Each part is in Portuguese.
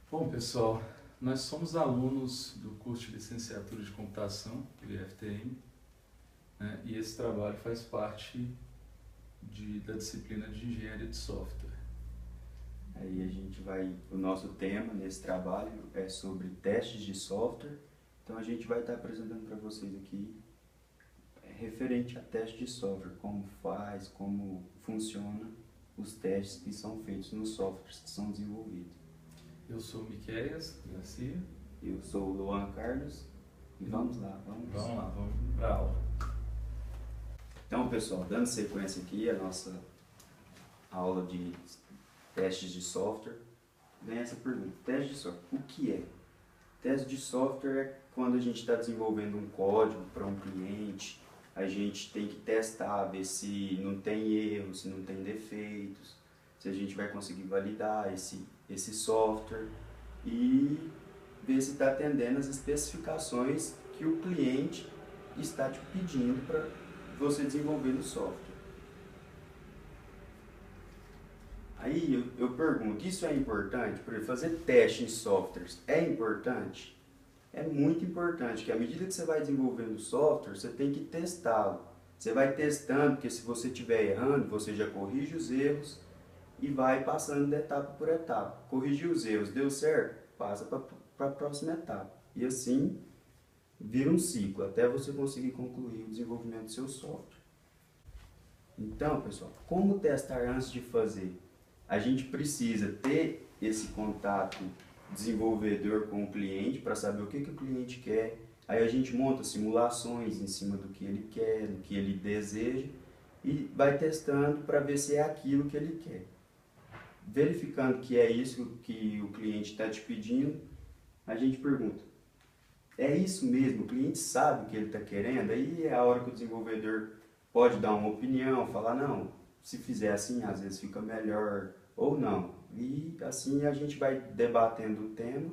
Bom, pessoal, nós somos alunos do curso de Licenciatura de Computação, do IFTM, né? E esse trabalho faz parte da disciplina de Engenharia de Software. Aí o nosso tema nesse trabalho é sobre testes de software. Então a gente vai estar apresentando para vocês aqui referente a teste de software, como faz, como funciona os testes que são feitos nos softwares que são desenvolvidos. Eu sou o Miqueias Garcia. Eu sou o Luan Carlos e vamos lá, Vamos para a aula. Então, pessoal, dando sequência aqui à nossa aula de testes de software, vem essa pergunta: teste de software, o que é? Teste de software é quando a gente está desenvolvendo um código para um cliente, a gente tem que testar, ver se não tem erros, se não tem defeitos, se a gente vai conseguir validar esse software e ver se está atendendo as especificações que o cliente está te pedindo para você desenvolver no software. Aí eu pergunto, isso é importante? Por exemplo, fazer teste em softwares é importante? É muito importante, que à medida que você vai desenvolvendo o software, você tem que testá-lo. Você vai testando, porque se você estiver errando, você já corrige os erros e vai passando de etapa por etapa. Corrigiu os erros, deu certo? Passa para a próxima etapa. E assim, vira um ciclo, até você conseguir concluir o desenvolvimento do seu software. Então, pessoal, como testar antes de fazer? A gente precisa ter esse contato desenvolvedor com o cliente para saber o que o cliente quer. Aí a gente monta simulações em cima do que ele quer, do que ele deseja e vai testando para ver se é aquilo que ele quer. Verificando que é isso que o cliente está te pedindo, a gente pergunta: é isso mesmo? O cliente sabe o que ele está querendo? Aí é a hora que o desenvolvedor pode dar uma opinião, falar: não, se fizer assim, às vezes fica melhor, ou não. E assim a gente vai debatendo o tema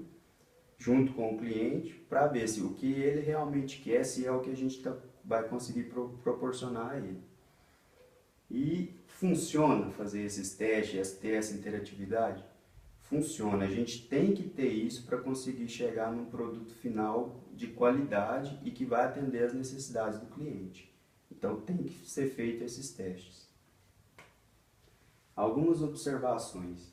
junto com o cliente para ver se o que ele realmente quer, se é o que a gente vai conseguir proporcionar a ele. E funciona fazer esses testes, ter essa interatividade? Funciona. A gente tem que ter isso para conseguir chegar num produto final de qualidade e que vai atender às necessidades do cliente. Então tem que ser feito esses testes. Algumas observações.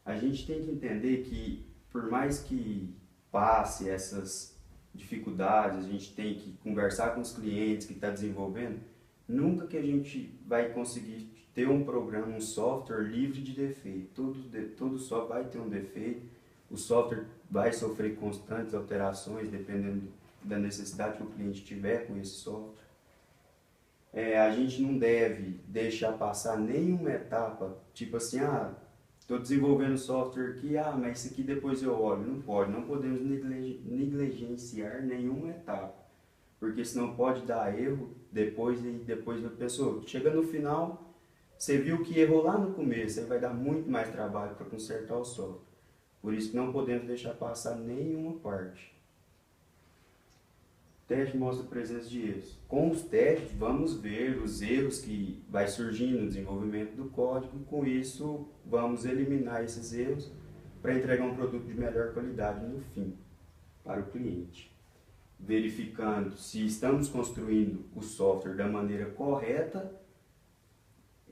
A gente tem que entender que, por mais que passe essas dificuldades, a gente tem que conversar com os clientes que está desenvolvendo, nunca que a gente vai conseguir ter um programa, um software livre de defeito. Todo software vai ter um defeito, o software vai sofrer constantes alterações dependendo da necessidade que o cliente tiver com esse software. A gente não deve deixar passar nenhuma etapa, tipo assim: estou desenvolvendo software aqui, mas isso aqui depois eu olho. Não pode, não podemos negligenciar nenhuma etapa, porque senão pode dar erro depois da pessoa. Chega no final, você viu que errou lá no começo, aí vai dar muito mais trabalho para consertar o software. Por isso que não podemos deixar passar nenhuma parte. O teste mostra a presença de erros. Com os testes, vamos ver os erros que vai surgindo no desenvolvimento do código e com isso vamos eliminar esses erros para entregar um produto de melhor qualidade no fim para o cliente. Verificando se estamos construindo o software da maneira correta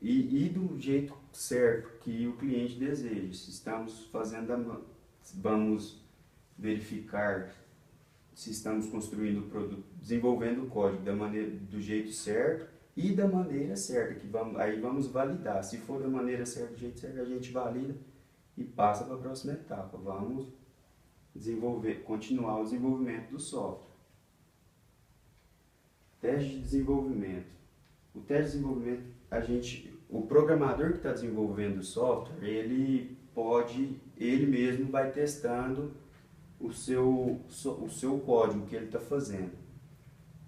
e do jeito certo que o cliente deseja. Se estamos vamos verificar se estamos construindo o produto, desenvolvendo o código do jeito certo e da maneira certa, aí vamos validar. Se for da maneira certa, do jeito certo, a gente valida e passa para a próxima etapa. Vamos continuar o desenvolvimento do software. Teste de desenvolvimento. O teste de desenvolvimento, o programador que está desenvolvendo o software, ele mesmo vai testando o seu código que ele está fazendo.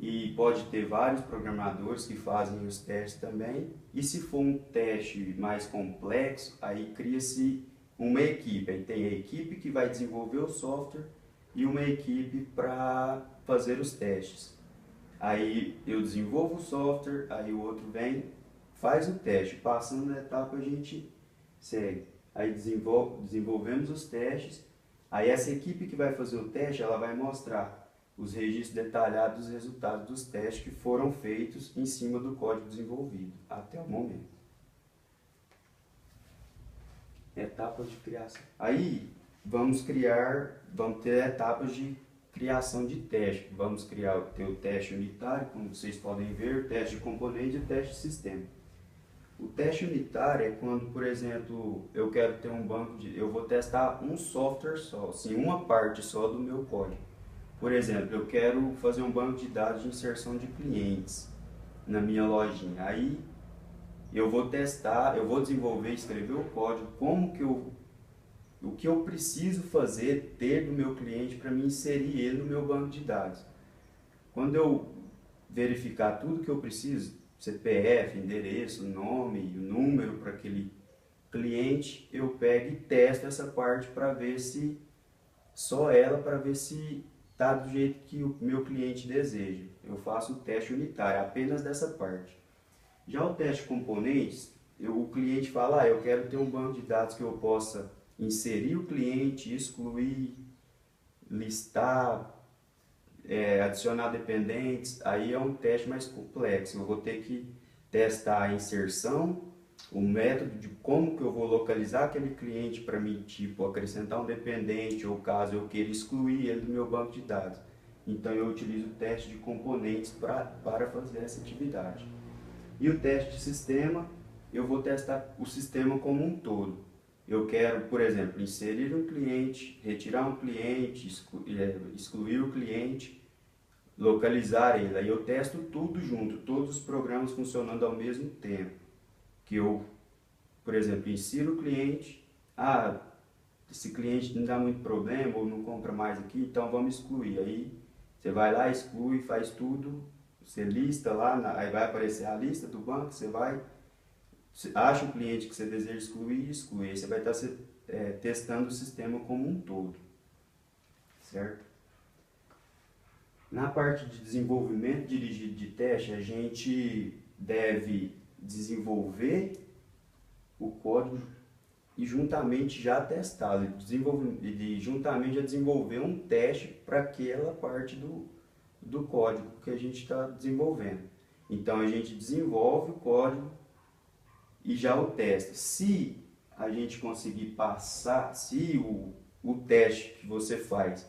E pode ter vários programadores que fazem os testes também. E se for um teste mais complexo, aí cria-se uma equipe. Aí tem a equipe que vai desenvolver o software e uma equipe para fazer os testes. Aí eu desenvolvo o software, aí o outro vem, faz o teste. Passando a etapa, a gente segue. Aí desenvolvemos os testes Aí essa equipe que vai fazer o teste, ela vai mostrar os registros detalhados dos resultados dos testes que foram feitos em cima do código desenvolvido, até o momento. Etapas de criação. Aí, vamos ter etapas de criação de teste. Vamos ter o teste unitário, como vocês podem ver, o teste de componente e o teste de sistema. O teste unitário é quando, por exemplo, eu quero ter um eu vou testar um software só, assim, uma parte só do meu código. Por exemplo, eu quero fazer um banco de dados de inserção de clientes na minha lojinha. Aí eu vou testar, eu vou desenvolver, escrever o código, o que eu preciso fazer, ter do meu cliente para me inserir ele no meu banco de dados. Quando eu verificar tudo que eu preciso, CPF, endereço, nome, o número para aquele cliente, eu pego e testo essa parte para ver se, só ela, para ver se está do jeito que o meu cliente deseja. Eu faço o teste unitário, apenas dessa parte. Já o teste de componentes, o cliente fala, eu quero ter um banco de dados que eu possa inserir o cliente, excluir, listar, adicionar dependentes. Aí é um teste mais complexo. Eu vou ter que testar a inserção, o método de como que eu vou localizar aquele cliente para mim, tipo, acrescentar um dependente, ou caso eu queira excluir ele do meu banco de dados. Então eu utilizo o teste de componentes para fazer essa atividade. E o teste de sistema, eu vou testar o sistema como um todo. Eu quero, por exemplo, inserir um cliente, retirar um cliente, excluir o cliente, localizar ele. Aí eu testo tudo junto, todos os programas funcionando ao mesmo tempo. Que eu, por exemplo, insiro o cliente, esse cliente não dá muito problema ou não compra mais aqui, então vamos excluir. Aí você vai lá, exclui, faz tudo, você lista lá, aí vai aparecer a lista do banco, você acha o cliente que você deseja excluir e exclui. Aí você vai estar testando o sistema como um todo, certo? Na parte de desenvolvimento dirigido de teste, a gente deve desenvolver o código e juntamente já testá-lo, e juntamente já desenvolver um teste para aquela parte do código que a gente está desenvolvendo. Então a gente desenvolve o código e já o testa. Se a gente conseguir passar, se o teste que você faz,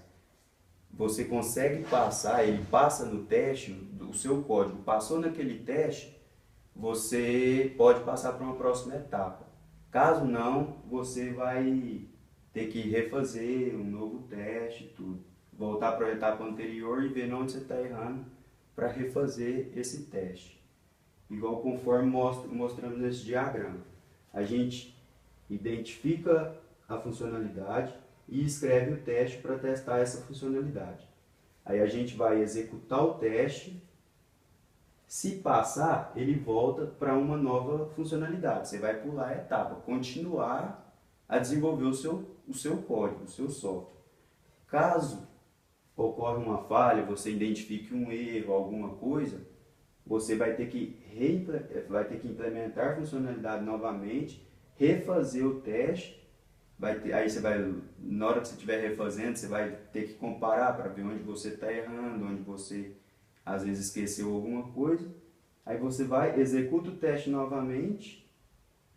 você consegue passar, ele passa no teste, o seu código passou naquele teste, você pode passar para uma próxima etapa. Caso não, você vai ter que refazer um novo teste, tudo. Voltar para a etapa anterior e ver onde você está errando para refazer esse teste. Igual conforme mostramos nesse diagrama. A gente identifica a funcionalidade e escreve o teste para testar essa funcionalidade. Aí a gente vai executar o teste. Se passar, ele volta para uma nova funcionalidade. Você vai pular a etapa, continuar a desenvolver o seu código, o seu software. Caso ocorra uma falha, você identifique um erro, alguma coisa, você vai ter que implementar a funcionalidade novamente, refazer o teste. Aí você vai, na hora que você estiver refazendo, você vai ter que comparar para ver onde você está errando, onde você às vezes esqueceu alguma coisa. Aí você vai, executa o teste novamente,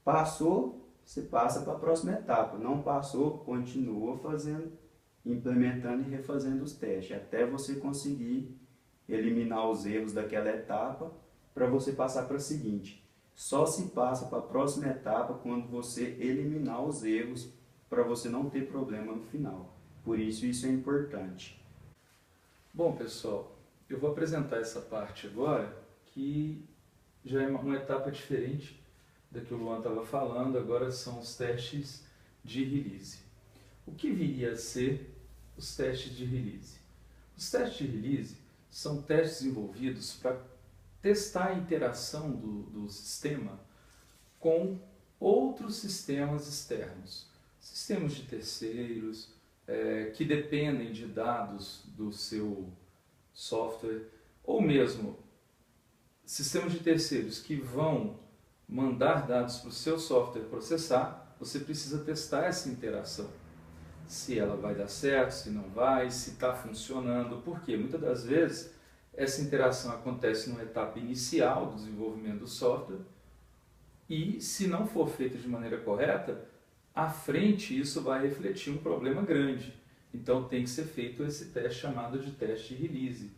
passou, você passa para a próxima etapa. Não passou, continua fazendo, implementando e refazendo os testes, até você conseguir eliminar os erros daquela etapa para você passar para a seguinte. Só se passa para a próxima etapa quando você eliminar os erros, para você não ter problema no final. Por isso é importante. Bom, pessoal, eu vou apresentar essa parte agora, que já é uma etapa diferente da que o Luan estava falando. Agora são os testes de release. O que viria a ser os testes de release? Os testes de release são testes desenvolvidos para testar a interação do sistema com outros sistemas externos, sistemas de terceiros, que dependem de dados do seu software, ou mesmo sistemas de terceiros que vão mandar dados para o seu software processar. Você precisa testar essa interação. se ela vai dar certo, se não vai, se está funcionando. Por quê? Muitas das vezes essa interação acontece numa etapa inicial do desenvolvimento do software e, se não for feita de maneira correta, à frente isso vai refletir um problema grande. Então tem que ser feito esse teste chamado de teste de release.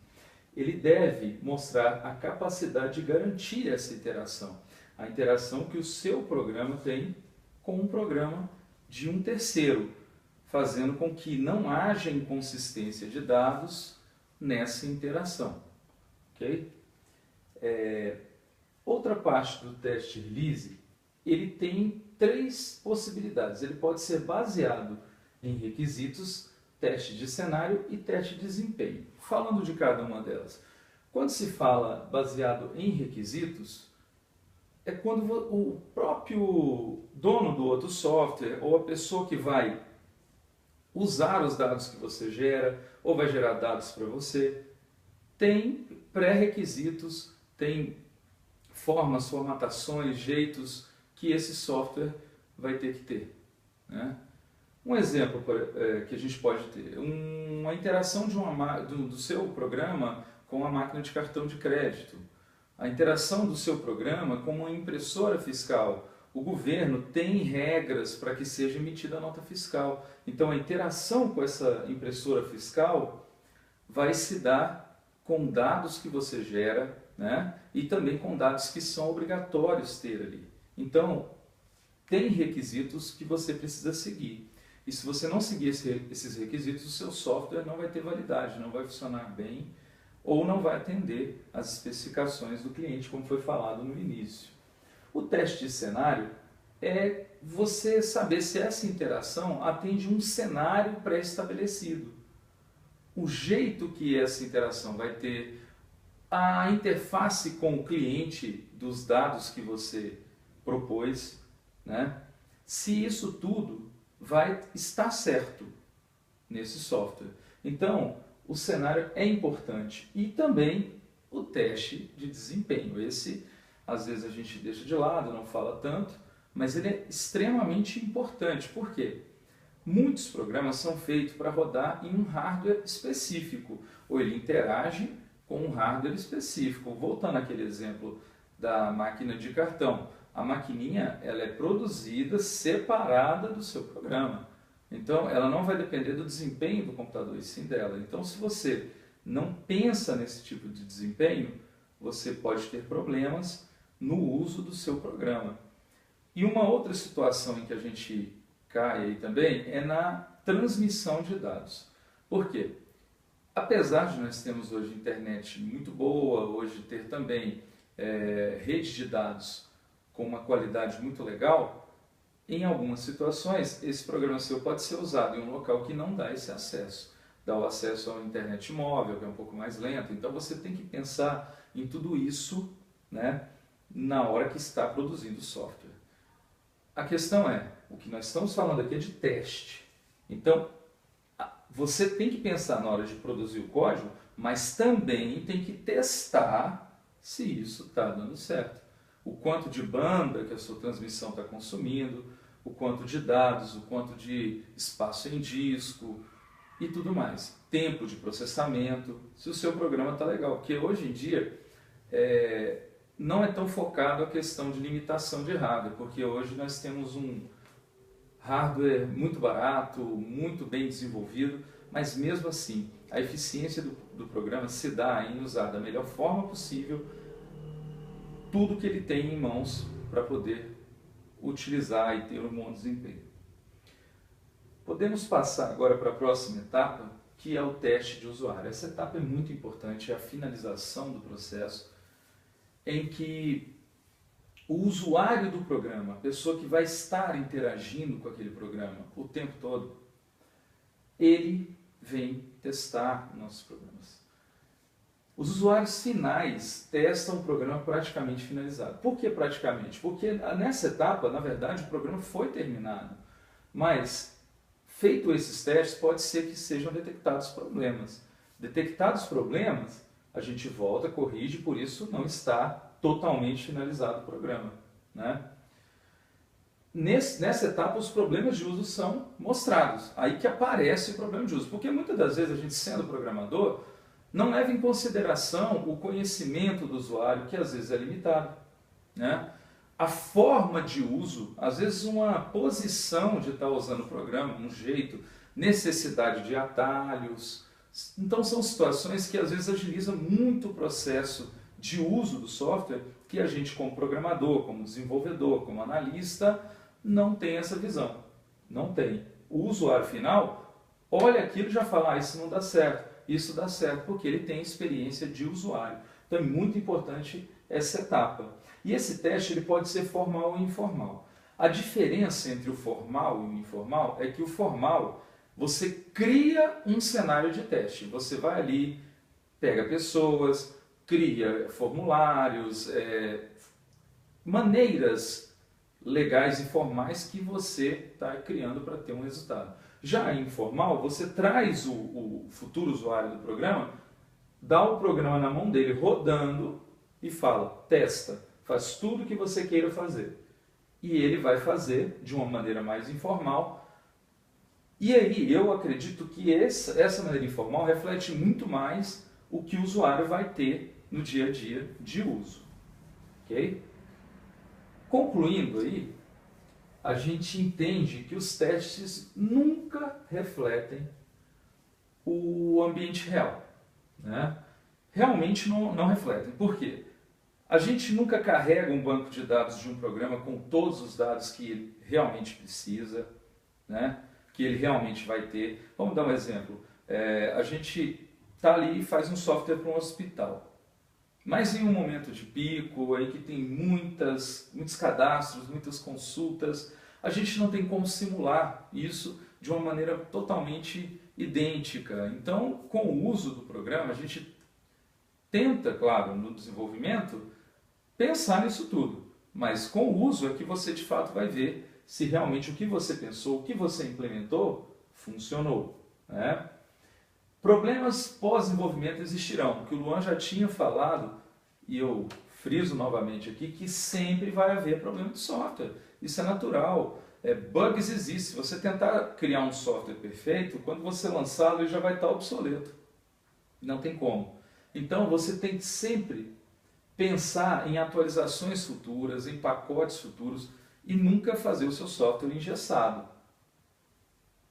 Ele deve mostrar a capacidade de garantir essa interação. A interação que o seu programa tem com um programa de um terceiro, fazendo com que não haja inconsistência de dados nessa interação. Okay? Outra parte do teste release, ele tem 3 possibilidades. Ele pode ser baseado em requisitos, teste de cenário e teste de desempenho. Falando de cada uma delas. Quando se fala baseado em requisitos, é quando o próprio dono do outro software ou a pessoa que vai usar os dados que você gera ou vai gerar dados para você, tem pré-requisitos, tem formas, formatações, jeitos que esse software vai ter que ter. Né? Um exemplo que a gente pode ter, uma interação do seu programa com a máquina de cartão de crédito, a interação do seu programa com uma impressora fiscal. O governo tem regras para que seja emitida a nota fiscal. Então a interação com essa impressora fiscal vai se dar com dados que você gera, né? E também com dados que são obrigatórios ter ali. Então tem requisitos que você precisa seguir. E se você não seguir esses requisitos, o seu software não vai ter validade, não vai funcionar bem ou não vai atender às especificações do cliente, como foi falado no início. O teste de cenário é você saber se essa interação atende um cenário pré-estabelecido. O jeito que essa interação vai ter, a interface com o cliente dos dados que você propôs, né? Se isso tudo vai estar certo nesse software. Então, o cenário é importante e também o teste de desempenho. Esse, às vezes, a gente deixa de lado, não fala tanto, mas ele é extremamente importante. Por quê? Muitos programas são feitos para rodar em um hardware específico, ou ele interage com um hardware específico. Voltando àquele exemplo da máquina de cartão, a maquininha ela é produzida separada do seu programa. Então, ela não vai depender do desempenho do computador, e sim dela. Então, se você não pensa nesse tipo de desempenho, você pode ter problemas no uso do seu programa. E uma outra situação em que a gente cai aí também é na transmissão de dados. Por quê? Apesar de nós termos hoje internet muito boa, hoje ter também rede de dados com uma qualidade muito legal, em algumas situações, esse programa seu pode ser usado em um local que não dá esse acesso. Dá o acesso à internet móvel, que é um pouco mais lento. Então você tem que pensar em tudo isso, né, na hora que está produzindo o software. A questão é, o que nós estamos falando aqui é de teste. Então, você tem que pensar na hora de produzir o código, mas também tem que testar se isso está dando certo. O quanto de banda que a sua transmissão está consumindo, o quanto de dados, o quanto de espaço em disco e tudo mais. Tempo de processamento, se o seu programa está legal. Porque hoje em dia não é tão focado a questão de limitação de hardware, porque hoje nós temos um hardware muito barato, muito bem desenvolvido, mas mesmo assim a eficiência do programa se dá em usar da melhor forma possível tudo que ele tem em mãos para poder utilizar e ter um bom desempenho. Podemos passar agora para a próxima etapa, que é o teste de usuário. Essa etapa é muito importante, é a finalização do processo, em que o usuário do programa, a pessoa que vai estar interagindo com aquele programa o tempo todo, ele vem testar nossos programas. Os usuários finais testam o programa praticamente finalizado. Por que praticamente? Porque nessa etapa, na verdade, o programa foi terminado. Mas, feito esses testes, pode ser que sejam detectados problemas. Detectados problemas, a gente volta, corrige, por isso não está totalmente finalizado o programa, né? nessa etapa os problemas de uso são mostrados. Aí que aparece o problema de uso. Porque muitas das vezes a gente, sendo programador, não leva em consideração o conhecimento do usuário, que às vezes é limitado, né? A forma de uso, às vezes uma posição de estar usando o programa, um jeito, necessidade de atalhos. Então são situações que às vezes agilizam muito o processo de uso do software, que a gente como programador, como desenvolvedor, como analista, não tem essa visão. Não tem. O usuário final olha aquilo e já fala, isso não dá certo, isso dá certo, porque ele tem experiência de usuário. Então é muito importante essa etapa. E esse teste ele pode ser formal ou informal. A diferença entre o formal e o informal é que o formal, você cria um cenário de teste. Você vai ali, pega pessoas, cria formulários, maneiras legais e formais que você está criando para ter um resultado. Já informal, você traz o futuro usuário do programa, dá o programa na mão dele rodando e fala, testa, faz tudo o que você queira fazer. E ele vai fazer de uma maneira mais informal. E aí eu acredito que essa maneira informal reflete muito mais o que o usuário vai ter no dia a dia de uso. Ok? Concluindo aí, a gente entende que os testes nunca refletem o ambiente real, né? Realmente não refletem. Por quê? A gente nunca carrega um banco de dados de um programa com todos os dados que ele realmente precisa, né? Que ele realmente vai ter. Vamos dar um exemplo. A gente está ali e faz um software para um hospital. Mas em um momento de pico, aí que tem muitos cadastros, muitas consultas, a gente não tem como simular isso de uma maneira totalmente idêntica. Então, com o uso do programa, a gente tenta, claro, no desenvolvimento, pensar nisso tudo. Mas com o uso é que você de fato vai ver se realmente o que você pensou, o que você implementou, funcionou, né? Problemas pós-desenvolvimento existirão, que o Luan já tinha falado, e eu friso novamente aqui, que sempre vai haver problema de software. Isso é natural. Bugs existem. Se você tentar criar um software perfeito, quando você lançá-lo, ele já vai estar obsoleto. Não tem como. Então, você tem que sempre pensar em atualizações futuras, em pacotes futuros, e nunca fazer o seu software engessado.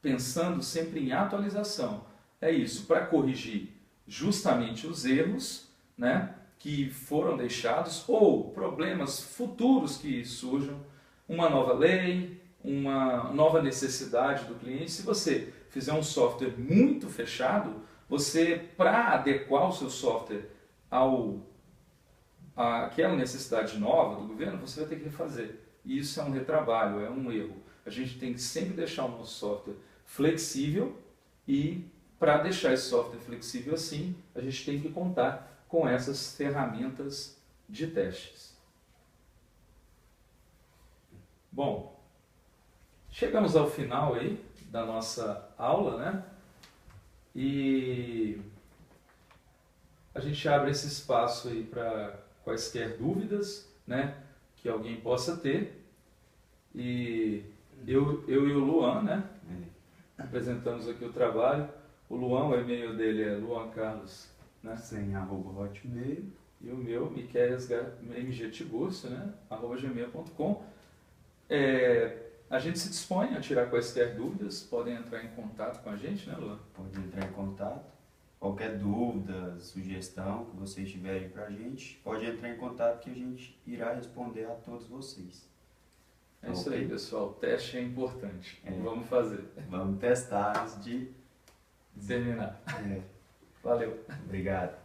Pensando sempre em atualização. É isso, para corrigir justamente os erros, né, que foram deixados ou problemas futuros que surjam, uma nova lei, uma nova necessidade do cliente. Se você fizer um software muito fechado, você, para adequar o seu software àquela necessidade nova do governo, você vai ter que refazer. E isso é um retrabalho, é um erro. A gente tem que sempre deixar o nosso software flexível e para deixar esse software flexível assim, a gente tem que contar com essas ferramentas de testes. Bom, chegamos ao final aí da nossa aula, né? E a gente abre esse espaço aí para quaisquer dúvidas, né, que alguém possa ter. E eu e o Luan, né, apresentamos aqui o trabalho. O Luan, o e-mail dele é luancarlos, né? Sem @hotmail. E o meu, miqueasmgtiburcio, né? @gmail.com. A gente se dispõe a tirar quaisquer dúvidas, podem entrar em contato com a gente, né, Luan? Pode entrar em contato. Qualquer dúvida, sugestão que vocês tiverem pra gente, pode entrar em contato que a gente irá responder a todos vocês. É isso aí, pessoal. O teste é importante. Vamos fazer. Vamos testar antes de terminar. É. Valeu. Obrigado.